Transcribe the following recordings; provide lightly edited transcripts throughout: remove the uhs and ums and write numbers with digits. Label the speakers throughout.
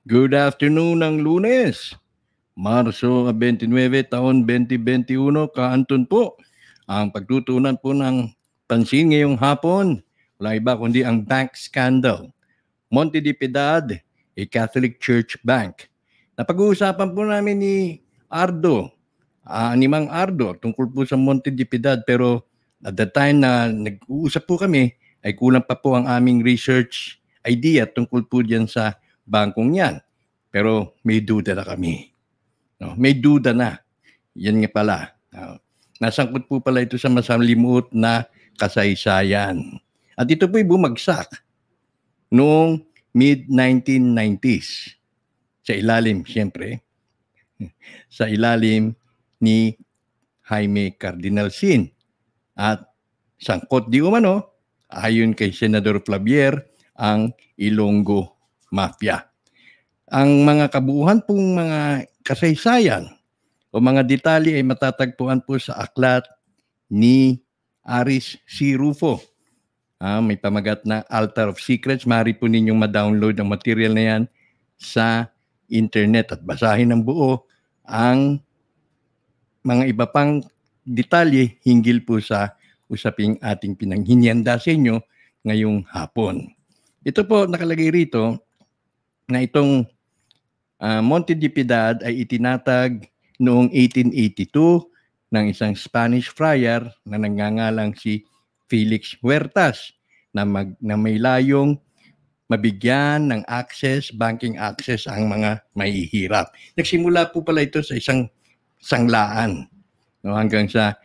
Speaker 1: Good afternoon ng Lunes, Marso 29, taon 2021. Kaanton po ang pagtutunan po ng pansin ngayong hapon. Wala iba kundi ang bank scandal. Monte de Piedad, a Catholic Church bank. Napag-uusapan po namin ni Ardo, ni Mang Ardo, tungkol po sa Monte de Piedad. Pero at the time na nag-uusap po kami, ay kulang pa po ang aming research idea tungkol po dyan sa bangkong yan. Pero may duda na kami. No? May duda na. Yan nga pala. Nasangkot po pala ito sa masalimuot na kasaysayan. At ito po'y bumagsak noong mid-1990s. Sa ilalim, siyempre, sa ilalim ni Jaime Cardinal Sin. At sangkot di umano, ayon kay Senador Flavier, ang Ilonggo Mafia. Ang mga kabuuhan pong mga kasaysayan o mga detalye ay matatagpuan po sa aklat ni Aris C. Rufo. May pamagat na Altar of Secrets. Maaari po ninyong ma-download ang material na yan sa internet at basahin ng buo ang mga iba pang detalye hinggil po sa usaping ating pinanghinianda sa inyo ngayong hapon. Ito po nakalagay rito na itong Monte de Piedad ay itinatag noong 1882 ng isang Spanish friar na nagngangalang si Felix Huertas na may layong mabigyan ng banking access ang mga mahihirap. Nagsimula po pala ito sa isang sanglaan, no, hanggang sa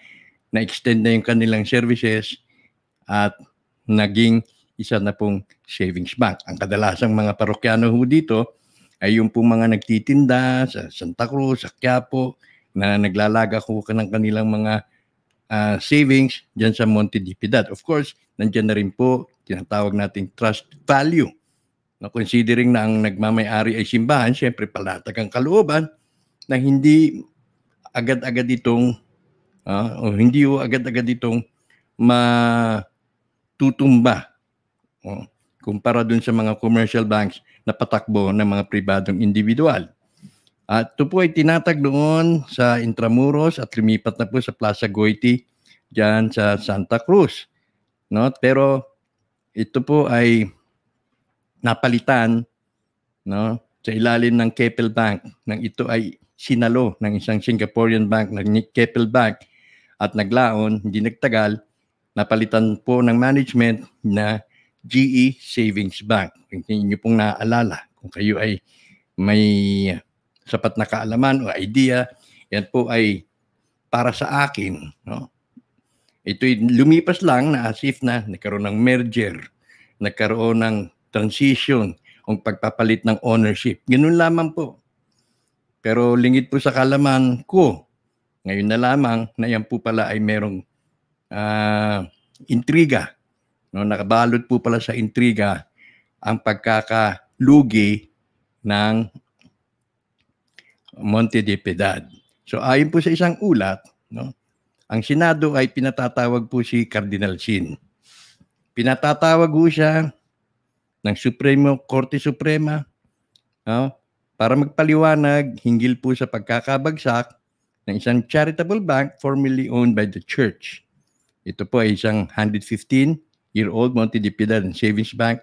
Speaker 1: na-extend na yung kanilang services at naging isa na pong savings bank. Ang kadalasang mga parokyano ho dito ay yung pong mga nagtitinda sa Santa Cruz, sa Quiapo, na naglalaga ko ng kanilang mga savings dyan sa Monte de Piedad. Of course, nandyan na rin po tinatawag nating trust value. Na considering na ang nagmamay-ari ay simbahan, syempre palatag ang kalooban na hindi agad-agad itong matutumba kumpara dun sa mga commercial banks na patakbo ng mga pribadong individual. At ito po ay tinatag doon sa Intramuros at lumipat na po sa Plaza Goiti dyan sa Santa Cruz. No? Pero ito po ay napalitan, no, sa ilalim ng Keppel Bank nang ito ay sinalo ng isang Singaporean bank na Keppel Bank at naglaon, hindi nagtagal, napalitan po ng management na GE Savings Bank. Hindi niyo pong naaalala kung kayo ay may sapat na kaalaman o idea, yan po ay para sa akin. No? Ito'y lumipas lang na as if na nagkaroon ng merger, nagkaroon ng transition, o pagpapalit ng ownership. Ganun lamang po. Pero lingid po sa kalaman ko, ngayon na lamang na yan po pala ay merong intriga. No, nakabalot po pala sa intriga ang pagkakalugi ng Monte de Piedad. So ayon po sa isang ulat, no, ang Senado ay pinatatawag po si Cardinal Sin. Pinatatawag po siya ng Korte Suprema, no, para magpaliwanag hinggil po sa pagkakabagsak ng isang charitable bank formerly owned by the church. Ito po ay isang 115-year-old Monte de Piedad Savings Bank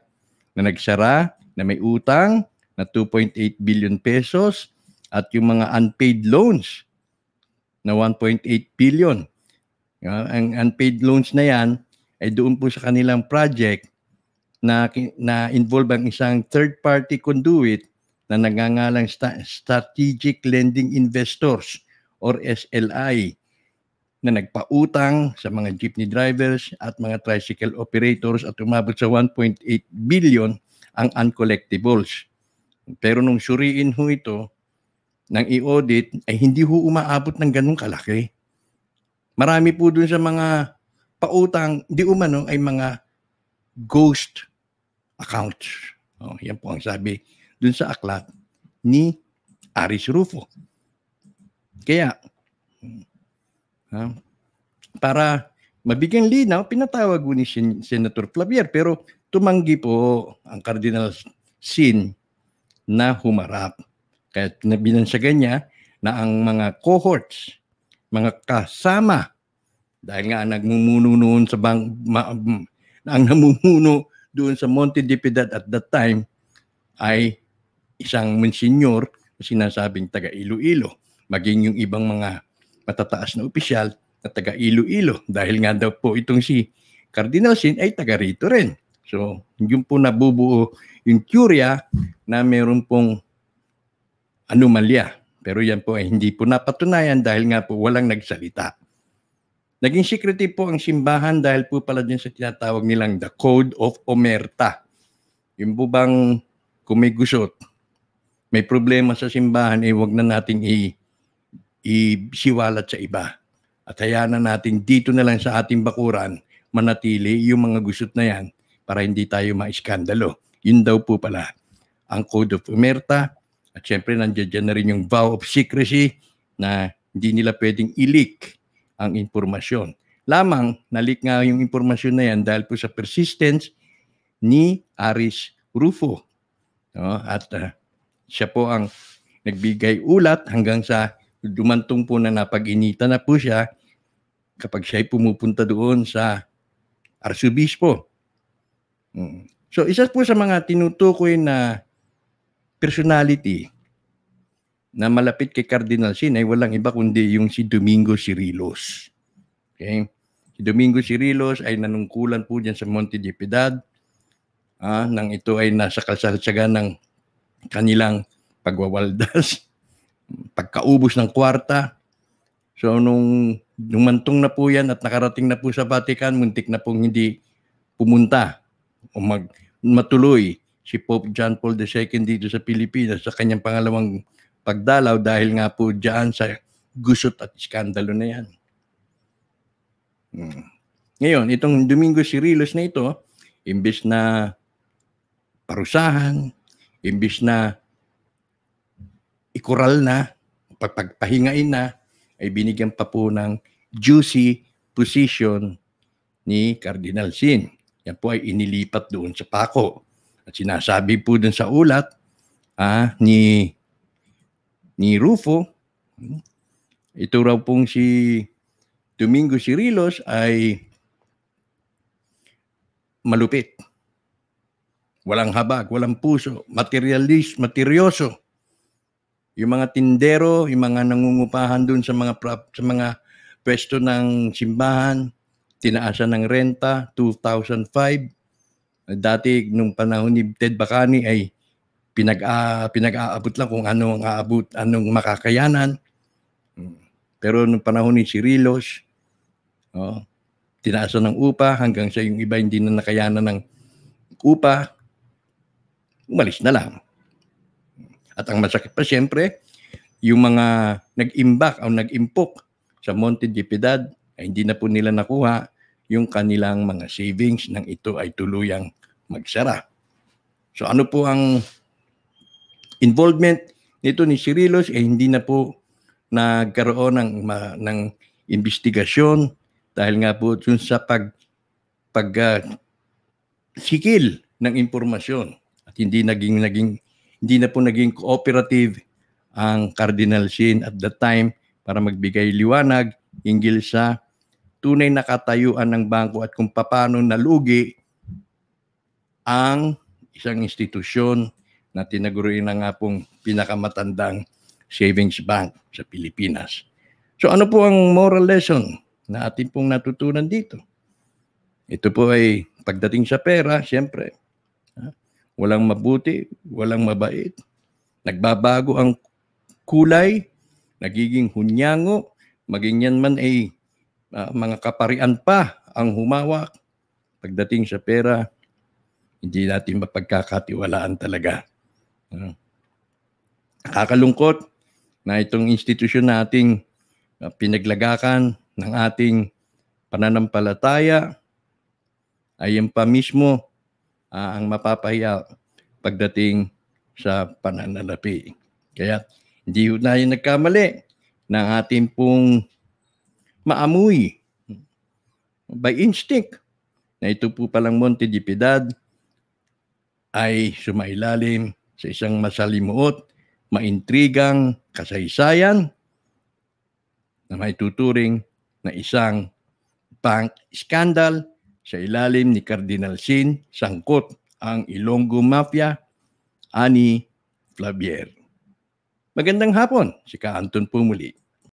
Speaker 1: na nagsara na may utang na 2.8 billion pesos at yung mga unpaid loans na 1.8 billion. Ang unpaid loans na yan ay doon po sa kanilang project na involve ang isang third-party conduit na nagngangalang Strategic Lending Investors or SLI na nagpautang sa mga jeepney drivers at mga tricycle operators at umabot sa 1.8 billion ang uncollectibles. Pero nung suriin ho ito, nang i-audit, ay hindi ho umaabot ng ganung kalaki. Marami po dun sa mga pautang, di umano ay mga ghost accounts. Yan po ang sabi dun sa aklat ni Aris Rufo. Kaya, para mabigyan linaw, pinatawag ni Senator Flavier, pero tumanggi po ang Cardinal Sin na humarap. Kaya binansagan niya na ang mga cohorts, mga kasama, dahil nga nagmumuno noon sa ang namumuno doon sa Monte de Piedad at that time ay isang monsenyor na sinasabing taga Iloilo, maging yung ibang mga matataas na opisyal na taga Iloilo, dahil nga daw po itong si Cardinal Sin ay taga rito rin. So, yung po nabubuo yung teorya na meron pong anomalya. Pero yan po ay hindi po napatunayan dahil nga po walang nagsalita. Naging secretive po ang simbahan dahil po pala din sa tinatawag nilang the Code of Omerta. Yung po bang kung may gusot, may problema sa simbahan, huwag na nating isiwalat sa iba. At hayaan na natin dito na lang sa ating bakuran manatili yung mga gusot na yan para hindi tayo maiskandalo. Yun daw po pala ang Code of Omerta. At syempre nandiyan na rin yung vow of secrecy na hindi nila pwedeng i-leak ang impormasyon. Lamang na-leak nga yung impormasyon na yan dahil po sa persistence ni Aris Rufo. No? At siya po ang nagbigay ulat hanggang sa dumantong po na napag-inita na po siya kapag siya ay pumupunta doon sa arsobispo. So isa po sa mga tinutukoy na personality na malapit kay Cardinal Sin ay walang iba kundi yung si Domingo Cirilos. Okay? Si Domingo Cirilos ay nanungkulan po dyan sa Monte de Piedad nang ito ay nasa kasalsagan ng kanilang pagwawaldas, pagkaubos ng kwarta. So nung dumantong na po yan at nakarating na po sa Vatican, muntik na pong hindi pumunta o matuloy si Pope John Paul II dito sa Pilipinas sa kanyang pangalawang pagdalaw dahil nga po dyan sa gusot at iskandalo na yan. Ngayon, itong Domingo Cirilos na ito, imbes na parusahan, imbes na ikural na, pagpahingain na, ay binigyan pa po ng juicy position ni Cardinal Sin. Yan po ay inilipat doon sa pako. At sinasabi po dun sa ulat ni Rufo, ito raw pong si Domingo Cirilos ay malupit. Walang habag, walang puso, materyoso. Yung mga tindero, yung mga nangungupahan doon sa mga pwesto ng simbahan, tinaasan ng renta, 2005. Dati, nung panahon ni Ted Bacani ay pinag-aabot lang kung ano ang aabot, anong makakayanan. Pero nung panahon ni Cirilos, tinaasan ng upa hanggang sa yung iba hindi na nakayanan ng upa, umalis na lang. At ang masakit pa siyempre, yung mga nag-imbak o nag-impok sa Monte de Piedad ay hindi na po nila nakuha yung kanilang mga savings nang ito ay tuluyang magsara. So ano po ang involvement nito ni Cirilos ay hindi na po nagkaroon ng investigasyon dahil nga po dun sa sikil ng impormasyon at hindi na po naging cooperative ang Cardinal Sin at that time para magbigay liwanag hinggil sa tunay na katayuan ng bangko at kung paano nalugi ang isang institusyon na tinaguruin na nga pong pinakamatandang savings bank sa Pilipinas. So ano po ang moral lesson na atin pong natutunan dito? Ito po ay pagdating sa pera, siyempre, walang mabuti, walang mabait. Nagbabago ang kulay, nagiging hunyango, maging yan man ay mga kaparian pa ang humawak. Pagdating sa pera, hindi natin mapagkakatiwalaan talaga. Nakakalungkot na itong institusyon nating pinaglagakan ng ating pananampalataya ay yan pa mismo ang mapapahiya pagdating sa pananalapi. Kaya hindi na yung nagkamali ng ating pong maamoy by instinct na ito po palang Monte de Piedad ay sumailalim sa isang masalimuot, maintrigang kasaysayan na may tuturing na isang bank scandal sa ilalim ni Cardinal Sin, sangkot ang Ilonggo Mafia, ani Flavier. Magandang hapon, si Ka Anton po muli.